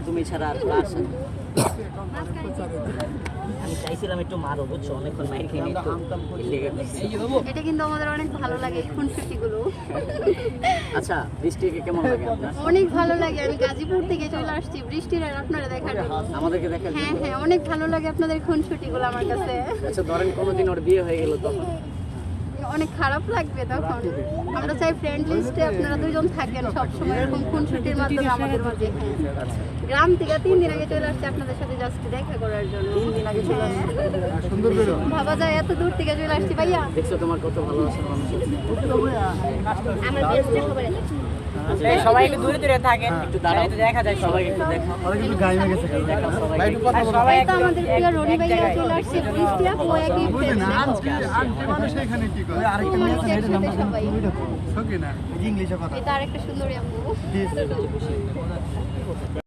তুমি ছাড়া আর আসেন। আমি চাইছিলাম একটু মারো, বুঝছো, অনেকক্ষণ মাইর খেয়ে নিই তো লেগে গেছে। এটা কিন্তু আমাদের অনেক ভালো লাগে এই খুনসুটিগুলো। আচ্ছা, বৃষ্টিকে কেমন লাগে আপনার? অনেক ভালো লাগে। আমি গাজীপুর থেকে চলে আসছি বৃষ্টির আর আপনারা দেখার জন্য। আমাদেরকে দেখার হ্যাঁ জন্য? হ্যাঁ, অনেক ভালো লাগে আপনাদের খুনসুটিগুলো আমার কাছে। আচ্ছা ধরেন কোনোদিন ওর বিয়ে হয়ে গেল তখন? অনেক খারাপ লাগবে তখন। আমরা চাই ফ্রেন্ড লিস্টে আপনারা দুজন থাকেন সবসময় এরকম খুনসুটির মাধ্যমে আমাদের মাঝে। আচ্ছা, গ্রাম থেকে 3 দিন আগে চলে আসছে আপনাদের সাথে জাস্ট দেখা করার জন্য। 3 দিন আগে চলে আসছে? সুন্দর করে ভাবা যায় এত দূর থেকে চলে আসছি ভাইয়া। দেখছো তোমার কত ভালোবাসার মানুষ আছে। আমার বেস্টের খবর আছে। সবাই একটু দূরে দূরে থাকেন, একটু দাঁড়াও, একটু দেখা যায় সবাই একটু দেখাও। অনেক কিছু গায়ে গেছে দেখাও সবাই। ভাই একটু কথা বলো সবাই তো আমাদের প্রিয় রনি ভাইয়া চলে আসছে বৃষ্টি আপু একই বুঝলেন friend। আজকে আজকে মানুষ এখানে কি করে আরেকটা মেয়ে আছে একসাথে নাম সবাই। সকি না ইংলিশে কথা এটা আরেকটা সুন্দরী আপু। দিস